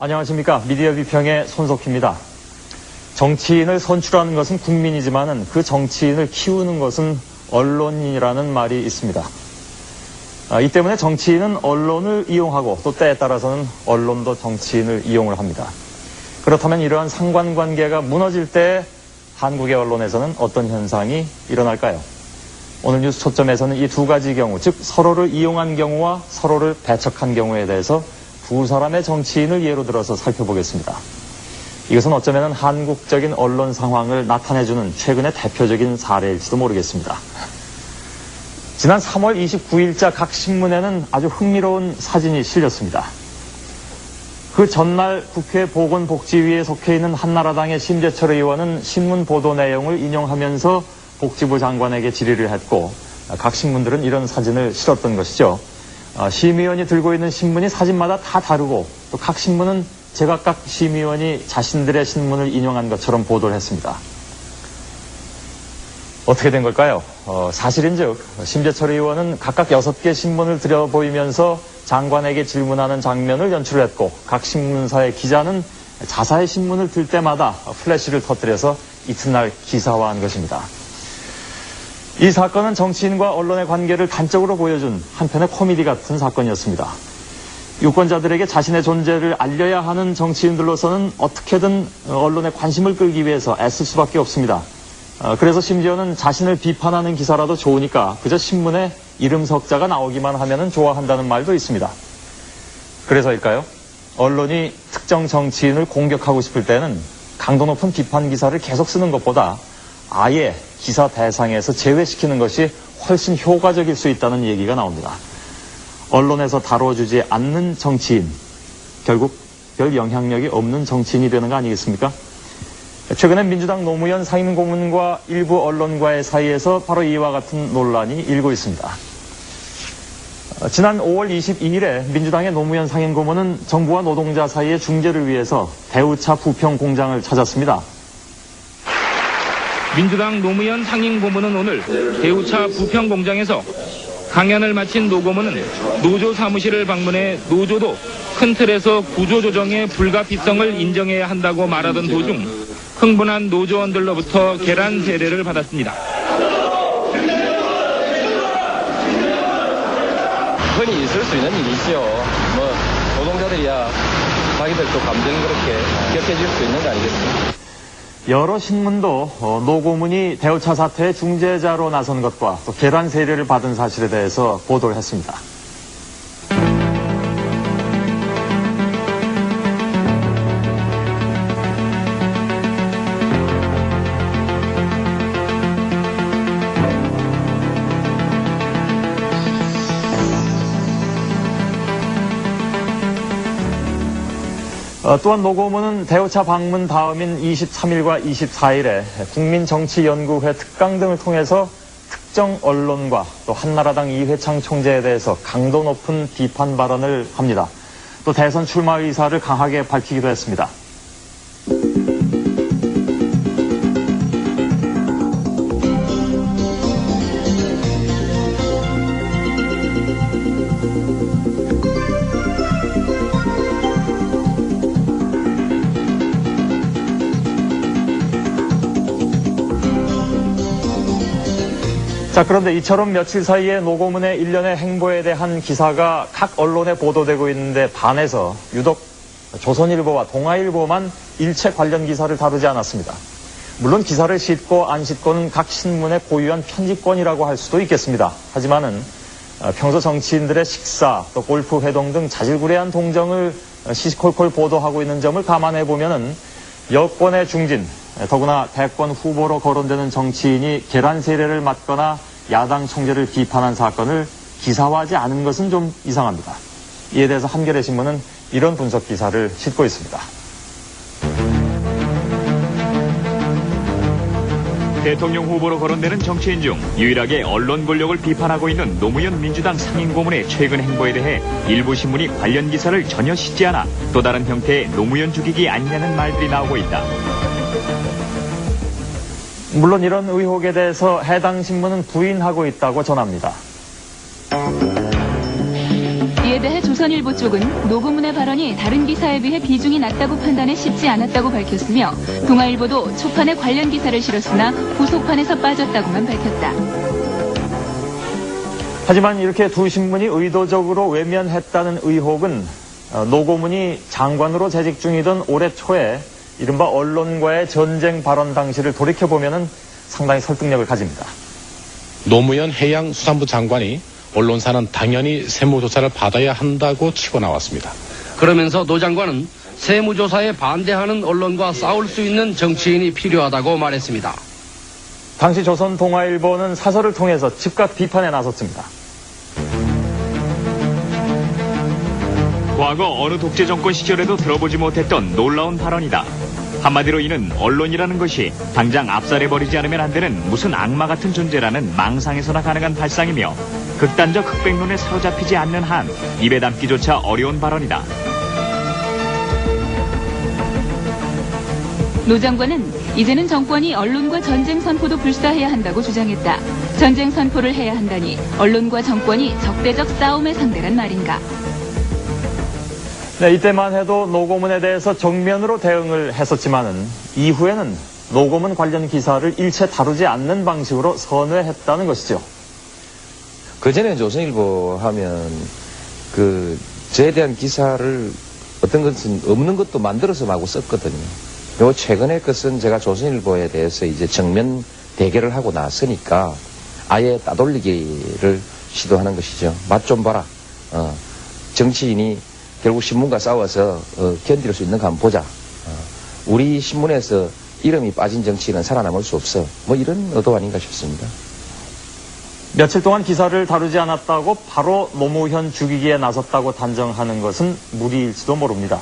안녕하십니까. 미디어 비평의 손석희입니다. 정치인을 선출하는 것은 국민이지만 그 정치인을 키우는 것은 언론인이라는 말이 있습니다. 이 때문에 정치인은 언론을 이용하고 또 때에 따라서는 언론도 정치인을 이용을 합니다. 그렇다면 이러한 상관관계가 무너질 때 한국의 언론에서는 어떤 현상이 일어날까요? 오늘 뉴스 초점에서는 이 두 가지 경우, 즉 서로를 이용한 경우와 서로를 배척한 경우에 대해서 두 사람의 정치인을 예로 들어서 살펴보겠습니다. 이것은 어쩌면 한국적인 언론 상황을 나타내주는 최근의 대표적인 사례일지도 모르겠습니다. 지난 3월 29일자 각 신문에는 아주 흥미로운 사진이 실렸습니다. 그 전날 국회 보건복지위에 속해 있는 한나라당의 심재철 의원은 신문 보도 내용을 인용하면서 복지부 장관에게 질의를 했고, 각 신문들은 이런 사진을 실었던 것이죠. 심의원이 들고 있는 신문이 사진마다 다 다르고 또 각 신문은 제각각 심의원이 자신들의 신문을 인용한 것처럼 보도를 했습니다. 어떻게 된 걸까요? 사실인즉 심재철 의원은 각각 6개 신문을 들여보이면서 장관에게 질문하는 장면을 연출했고, 각 신문사의 기자는 자사의 신문을 들 때마다 플래시를 터뜨려서 이튿날 기사화한 것입니다. 이 사건은 정치인과 언론의 관계를 단적으로 보여준 한편의 코미디 같은 사건이었습니다. 유권자들에게 자신의 존재를 알려야 하는 정치인들로서는 어떻게든 언론의 관심을 끌기 위해서 애쓸 수밖에 없습니다. 그래서 심지어는 자신을 비판하는 기사라도 좋으니까 그저 신문에 이름 석자가 나오기만 하면 좋아한다는 말도 있습니다. 그래서일까요? 언론이 특정 정치인을 공격하고 싶을 때는 강도 높은 비판 기사를 계속 쓰는 것보다 아예 기사 대상에서 제외시키는 것이 훨씬 효과적일 수 있다는 얘기가 나옵니다. 언론에서 다뤄주지 않는 정치인, 결국 별 영향력이 없는 정치인이 되는 거 아니겠습니까? 최근에 민주당 노무현 상임고문과 일부 언론과의 사이에서 바로 이와 같은 논란이 일고 있습니다. 지난 5월 22일에 민주당의 노무현 상임고문은 정부와 노동자 사이의 중재를 위해서 대우차 부평 공장을 찾았습니다. 민주당 노무현 상임고문은 오늘 대우차 부평 공장에서 강연을 마친 노고문은 노조 사무실을 방문해 노조도 큰 틀에서 구조조정의 불가피성을 인정해야 한다고 말하던 도중 흥분한 노조원들로부터 계란 세례를 받았습니다. 흔히 있을 수 있는 일이지요. 노동자들이야 자기들도 감정이 그렇게 격해질 수 있는 거 아니겠습니까? 여러 신문도 노고문이 대우차 사태의 중재자로 나선 것과 또 계란 세례를 받은 사실에 대해서 보도를 했습니다. 또한 노고문은 대우차 방문 다음인 23일과 24일에 국민정치연구회 특강 등을 통해서 특정 언론과 또 한나라당 이회창 총재에 대해서 강도 높은 비판 발언을 합니다. 또 대선 출마 의사를 강하게 밝히기도 했습니다. 자, 그런데 이처럼 며칠 사이에 노고문의 일련의 행보에 대한 기사가 각 언론에 보도되고 있는데 반해서 유독 조선일보와 동아일보만 일체 관련 기사를 다루지 않았습니다. 물론 기사를 싣고 안 싣고는 각 신문의 고유한 편집권이라고 할 수도 있겠습니다. 하지만은 평소 정치인들의 식사, 또 골프 회동 등 자질구레한 동정을 시시콜콜 보도하고 있는 점을 감안해 보면은 여권의 중진, 더구나 대권 후보로 거론되는 정치인이 계란 세례를 맞거나 야당 총재를 비판한 사건을 기사화하지 않은 것은 좀 이상합니다. 이에 대해서 한겨레 신문은 이런 분석 기사를 싣고 있습니다. 대통령 후보로 거론되는 정치인 중 유일하게 언론 권력을 비판하고 있는 노무현 민주당 상임고문의 최근 행보에 대해 일부 신문이 관련 기사를 전혀 싣지 않아 또 다른 형태의 노무현 죽이기 아니냐는 말들이 나오고 있다. 물론 이런 의혹에 대해서 해당 신문은 부인하고 있다고 전합니다. 이에 대해 조선 조선일보 쪽은 노고문의 발언이 다른 기사에 비해 비중이 낮다고 판단해 씹지 않았다고 밝혔으며 동아일보도 초판에 관련 기사를 실었으나 후속판에서 빠졌다고만 밝혔다. 하지만 이렇게 두 신문이 의도적으로 외면했다는 의혹은 노고문이 장관으로 재직 중이던 올해 초에 이른바 언론과의 전쟁 발언 당시를 돌이켜보면 상당히 설득력을 가집니다. 노무현 해양수산부 장관이 언론사는 당연히 세무조사를 받아야 한다고 치고 나왔습니다. 그러면서 노 장관은 세무조사에 반대하는 언론과 싸울 수 있는 정치인이 필요하다고 말했습니다. 당시 조선 동아일보는 사설을 통해서 즉각 비판에 나섰습니다. 과거 어느 독재 정권 시절에도 들어보지 못했던 놀라운 발언이다. 한마디로 이는 언론이라는 것이 당장 압살해버리지 않으면 안 되는 무슨 악마 같은 존재라는 망상에서나 가능한 발상이며 극단적 흑백론에 사로잡히지 않는 한 입에 담기조차 어려운 발언이다. 노 장관은 이제는 정권이 언론과 전쟁 선포도 불사해야 한다고 주장했다. 전쟁 선포를 해야 한다니 언론과 정권이 적대적 싸움의 상대란 말인가. 네, 이때만 해도 노고문에 대해서 정면으로 대응을 했었지만은 이후에는 노고문 관련 기사를 일체 다루지 않는 방식으로 선회했다는 것이죠. 그전에 조선일보 하면 저에 대한 기사를 어떤 것은 없는 것도 만들어서 마구 썼거든요. 그리고 최근에 것은 제가 조선일보에 대해서 이제 정면 대결을 하고 나서니까 아예 따돌리기를 시도하는 것이죠. 맛 좀 봐라. 정치인이 결국 신문과 싸워서 견딜 수 있는 거 한번 보자. 우리 신문에서 이름이 빠진 정치인은 살아남을 수 없어. 뭐 이런 의도 아닌가 싶습니다. 며칠 동안 기사를 다루지 않았다고 바로 노무현 죽이기에 나섰다고 단정하는 것은 무리일지도 모릅니다.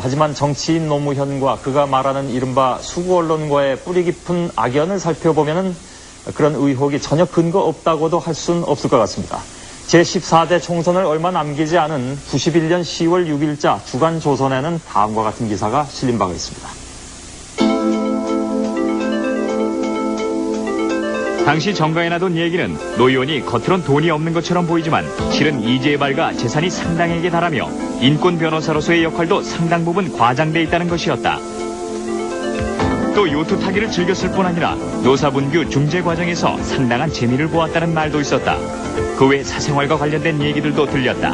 하지만 정치인 노무현과 그가 말하는 이른바 수구 언론과의 뿌리 깊은 악연을 살펴보면 그런 의혹이 전혀 근거 없다고도 할 수는 없을 것 같습니다. 제14대 총선을 얼마 남기지 않은 91년 10월 6일자 주간 조선에는 다음과 같은 기사가 실린 바가 있습니다. 당시 정가에 나돈 얘기는 노 의원이 겉으론 돈이 없는 것처럼 보이지만 실은 이재발과 재산이 상당에게 달하며 인권 변호사로서의 역할도 상당 부분 과장돼 있다는 것이었다. 또 요트 타기를 즐겼을 뿐 아니라 노사분규 중재 과정에서 상당한 재미를 보았다는 말도 있었다. 그 외 사생활과 관련된 얘기들도 들렸다.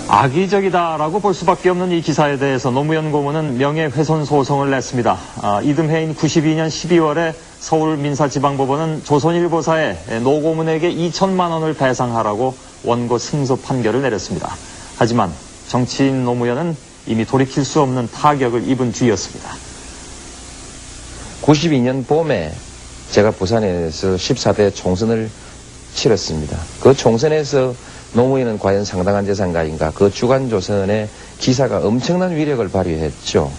악의적이다라고 볼 수밖에 없는 이 기사에 대해서 노무현 고문은 명예훼손 소송을 냈습니다. 이듬해인 92년 12월에 서울민사지방법원은 조선일보사에 노 고문에게 2천만 원을 배상하라고 원고 승소 판결을 내렸습니다. 하지만 정치인 노무현은 이미 돌이킬 수 없는 타격을 입은 뒤였습니다. 92년 봄에 제가 부산에서 14대 총선을 치렀습니다. 그 총선에서 노무현은 과연 상당한 재산가인가? 그 주간조선의 기사가 엄청난 위력을 발휘했죠.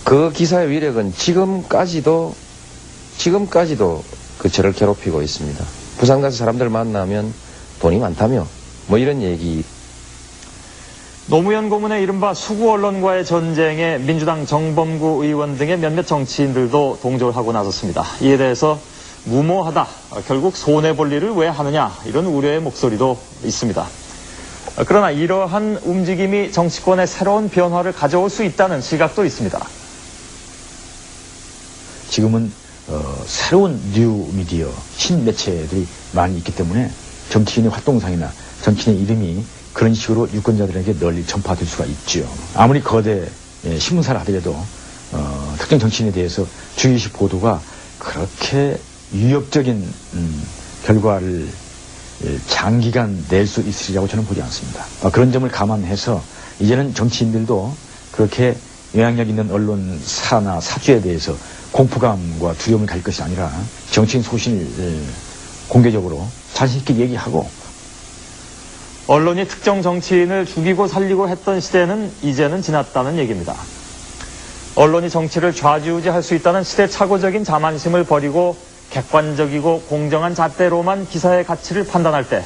그 기사의 위력은 지금까지도 저를 괴롭히고 있습니다. 부산 가서 사람들 만나면 돈이 많다며 뭐 이런 얘기. 노무현 고문의 이른바 수구 언론과의 전쟁에 민주당 정범구 의원 등의 몇몇 정치인들도 동조를 하고 나섰습니다. 이에 대해서 무모하다, 결국 손해볼 일을 왜 하느냐, 이런 우려의 목소리도 있습니다. 그러나 이러한 움직임이 정치권에 새로운 변화를 가져올 수 있다는 시각도 있습니다. 지금은 새로운 뉴미디어, 신매체들이 많이 있기 때문에 정치인의 활동상이나 정치인의 이름이 그런 식으로 유권자들에게 널리 전파될 수가 있죠. 아무리 거대 신문사를 하더라도 특정 정치인에 대해서 주의식 보도가 그렇게 위협적인 결과를 장기간 낼 수 있으리라고 저는 보지 않습니다. 그런 점을 감안해서 이제는 정치인들도 그렇게 영향력 있는 언론사나 사주에 대해서 공포감과 두려움을 가질 것이 아니라 정치인 소신을 공개적으로 자신 있게 얘기하고, 언론이 특정 정치인을 죽이고 살리고 했던 시대는 이제는 지났다는 얘기입니다. 언론이 정치를 좌지우지할 수 있다는 시대착오적인 자만심을 버리고 객관적이고 공정한 잣대로만 기사의 가치를 판단할 때,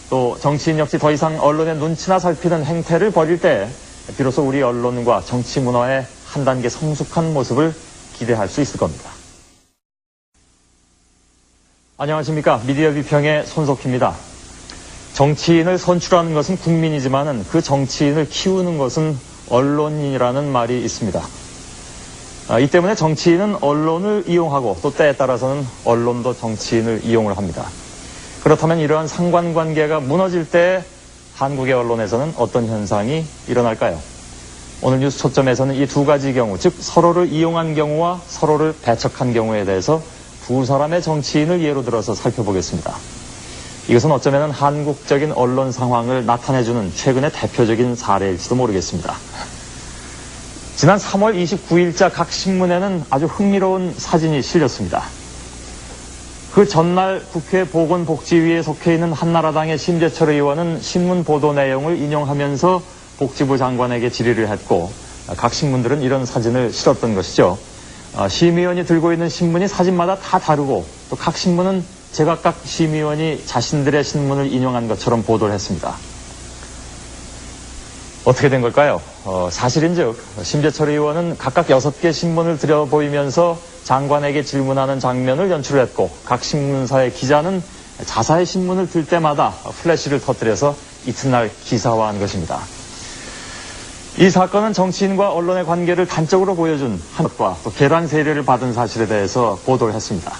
또 정치인 역시 더 이상 언론의 눈치나 살피는 행태를 버릴 때 비로소 우리 언론과 정치 문화의 한 단계 성숙한 모습을 기대할 수 있을 겁니다. 안녕하십니까. 미디어 비평의 손석희입니다. 정치인을 선출하는 것은 국민이지만은 그 정치인을 키우는 것은 언론인이라는 말이 있습니다. 이 때문에 정치인은 언론을 이용하고 또 때에 따라서는 언론도 정치인을 이용을 합니다. 그렇다면 이러한 상관관계가 무너질 때 한국의 언론에서는 어떤 현상이 일어날까요? 오늘 뉴스 초점에서는 이 두 가지 경우, 즉 서로를 이용한 경우와 서로를 배척한 경우에 대해서 두 사람의 정치인을 예로 들어서 살펴보겠습니다. 이것은 어쩌면 한국적인 언론 상황을 나타내주는 최근의 대표적인 사례일지도 모르겠습니다. 지난 3월 29일자 각 신문에는 아주 흥미로운 사진이 실렸습니다. 그 전날 국회 보건복지위에 속해 있는 한나라당의 심재철 의원은 신문 보도 내용을 인용하면서 복지부 장관에게 질의를 했고 각 신문들은 이런 사진을 실었던 것이죠. 심의원이 들고 있는 신문이 사진마다 다 다르고 또 각 신문은 제각각 심의원이 자신들의 신문을 인용한 것처럼 보도를 했습니다. 어떻게 된 걸까요? 사실인즉 심재철 의원은 각각 6개 신문을 들여보이면서 장관에게 질문하는 장면을 연출했고 각 신문사의 기자는 자사의 신문을 들 때마다 플래시를 터뜨려서 이튿날 기사화한 것입니다. 이 사건은 정치인과 언론의 관계를 단적으로 보여준 한 것과 또 계란 세례를 받은 사실에 대해서 보도를 했습니다.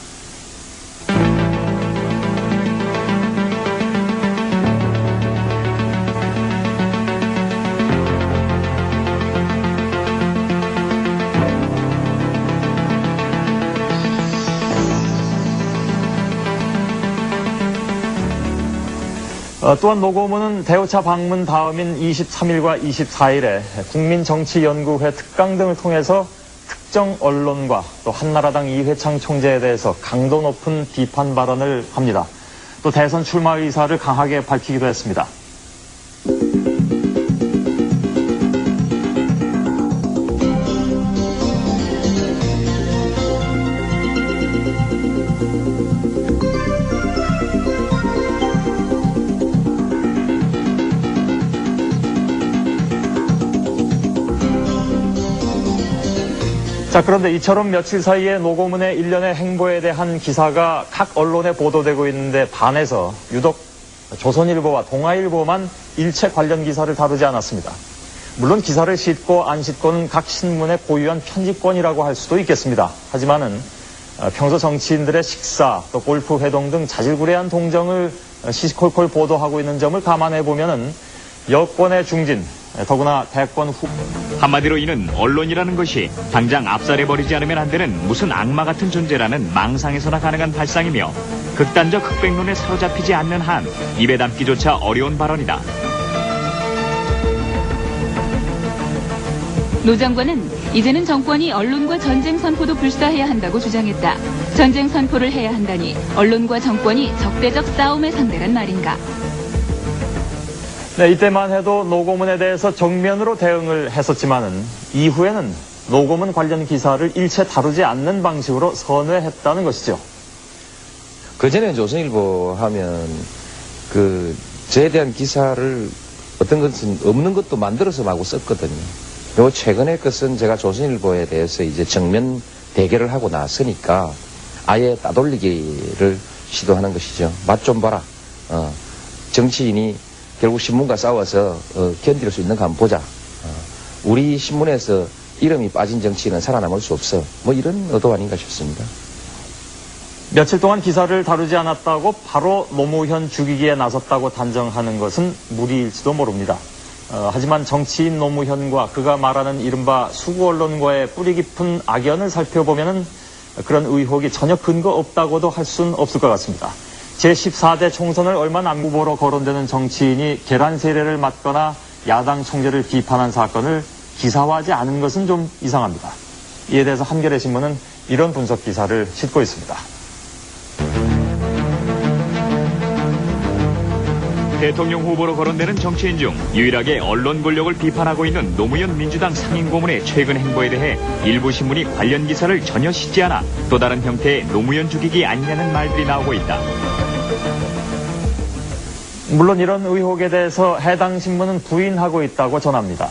또한 노고문은 대우차 방문 다음인 23일과 24일에 국민정치연구회 특강 등을 통해서 특정 언론과 또 한나라당 이회창 총재에 대해서 강도 높은 비판 발언을 합니다. 또 대선 출마 의사를 강하게 밝히기도 했습니다. 자, 그런데 이처럼 며칠 사이에 노고문의 일련의 행보에 대한 기사가 각 언론에 보도되고 있는데 반해서 유독 조선일보와 동아일보만 일체 관련 기사를 다루지 않았습니다. 물론 기사를 싣고 안 싣고는 각 신문의 고유한 편집권이라고 할 수도 있겠습니다. 하지만은 평소 정치인들의 식사, 또 골프 회동 등 자질구레한 동정을 시시콜콜 보도하고 있는 점을 감안해 보면은 여권의 중진, 더구나 대권 후 한마디로 이는 언론이라는 것이 당장 압살해버리지 않으면 안 되는 무슨 악마 같은 존재라는 망상에서나 가능한 발상이며 극단적 흑백론에 사로잡히지 않는 한 입에 담기조차 어려운 발언이다. 노 장관은 이제는 정권이 언론과 전쟁 선포도 불사해야 한다고 주장했다. 전쟁 선포를 해야 한다니 언론과 정권이 적대적 싸움의 상대란 말인가. 네, 이때만 해도 노고문에 대해서 정면으로 대응을 했었지만은 이후에는 노고문 관련 기사를 일체 다루지 않는 방식으로 선회했다는 것이죠. 그전에 조선일보 하면 저에 대한 기사를 어떤 것은 없는 것도 만들어서 마구 썼거든요. 요 최근에 것은 제가 조선일보에 대해서 이제 정면 대결을 하고 나서니까 아예 따돌리기를 시도하는 것이죠. 맛 좀 봐라. 정치인이 결국 신문과 싸워서 견딜 수 있는 거 한번 보자. 우리 신문에서 이름이 빠진 정치인은 살아남을 수 없어. 뭐 이런 의도 아닌가 싶습니다. 며칠 동안 기사를 다루지 않았다고 바로 노무현 죽이기에 나섰다고 단정하는 것은 무리일지도 모릅니다. 하지만 정치인 노무현과 그가 말하는 이른바 수구 언론과의 뿌리 깊은 악연을 살펴보면은 그런 의혹이 전혀 근거 없다고도 할 수는 없을 것 같습니다. 제14대 총선을 얼마 남은 후보로 거론되는 정치인이 계란 세례를 맞거나 야당 총재를 비판한 사건을 기사화하지 않은 것은 좀 이상합니다. 이에 대해서 한겨레 신문은 이런 분석 기사를 싣고 있습니다. 대통령 후보로 거론되는 정치인 중 유일하게 언론 권력을 비판하고 있는 노무현 민주당 상임고문의 최근 행보에 대해 일부 신문이 관련 기사를 전혀 싣지 않아 또 다른 형태의 노무현 죽이기 아니냐는 말들이 나오고 있다. 물론 이런 의혹에 대해서 해당 신문은 부인하고 있다고 전합니다.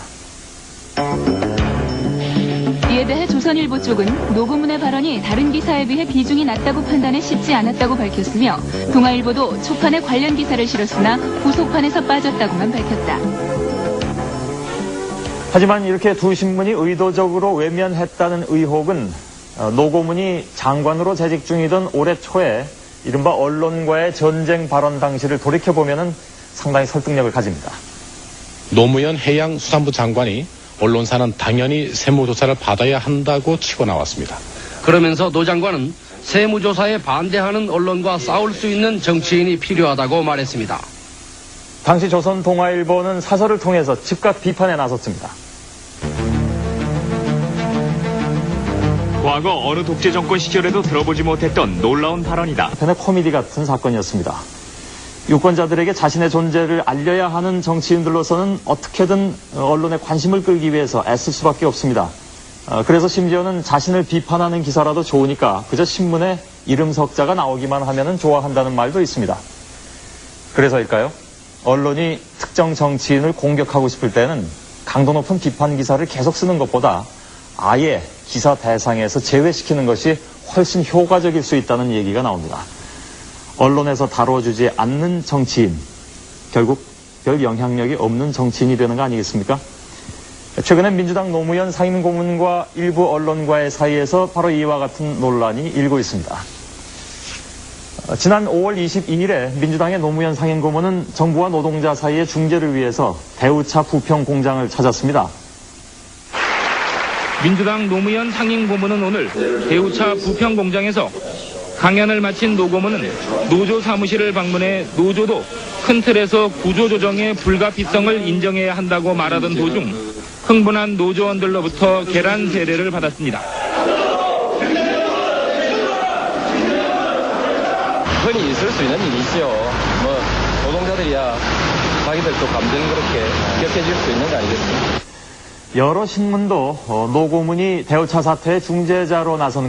이에 대해 조선일보 쪽은 노고문의 발언이 다른 기사에 비해 비중이 낮다고 판단해 싣지 않았다고 밝혔으며 동아일보도 초판에 관련 기사를 실었으나 후속판에서 빠졌다고만 밝혔다. 하지만 이렇게 두 신문이 의도적으로 외면했다는 의혹은 노고문이 장관으로 재직 중이던 올해 초에 이른바 언론과의 전쟁 발언 당시를 돌이켜보면 상당히 설득력을 가집니다. 노무현 해양수산부 장관이 언론사는 당연히 세무조사를 받아야 한다고 치고 나왔습니다. 그러면서 노 장관은 세무조사에 반대하는 언론과 싸울 수 있는 정치인이 필요하다고 말했습니다. 당시 조선 동아일보는 사설을 통해서 즉각 비판에 나섰습니다. 과거 어느 독재 정권 시절에도 들어보지 못했던 놀라운 발언이다. 한편의 코미디 같은 사건이었습니다. 유권자들에게 자신의 존재를 알려야 하는 정치인들로서는 어떻게든 언론의 관심을 끌기 위해서 애쓸 수밖에 없습니다. 그래서 심지어는 자신을 비판하는 기사라도 좋으니까 그저 신문에 이름 석자가 나오기만 하면 좋아한다는 말도 있습니다. 그래서일까요? 언론이 특정 정치인을 공격하고 싶을 때는 강도 높은 비판 기사를 계속 쓰는 것보다 아예 기사 대상에서 제외시키는 것이 훨씬 효과적일 수 있다는 얘기가 나옵니다. 언론에서 다뤄주지 않는 정치인, 결국 별 영향력이 없는 정치인이 되는 거 아니겠습니까? 최근에 민주당 노무현 상임고문과 일부 언론과의 사이에서 바로 이와 같은 논란이 일고 있습니다. 지난 5월 22일에 민주당의 노무현 상임고문은 정부와 노동자 사이의 중재를 위해서 대우차 부평 공장을 찾았습니다. 민주당 노무현 상임고문은 오늘 대우차 부평 공장에서 강연을 마친 노고문은 노조 사무실을 방문해 노조도 큰 틀에서 구조조정의 불가피성을 인정해야 한다고 말하던 도중 흥분한 노조원들로부터 계란 세례를 받았습니다. 흔히 있을 수 있는 일이죠. 노동자들이야 자기들 또 감정이 그렇게 격해질 수 있는 거 아니겠습니까? 여러 신문도 노고문이 대우차 사태의 중재자로 나선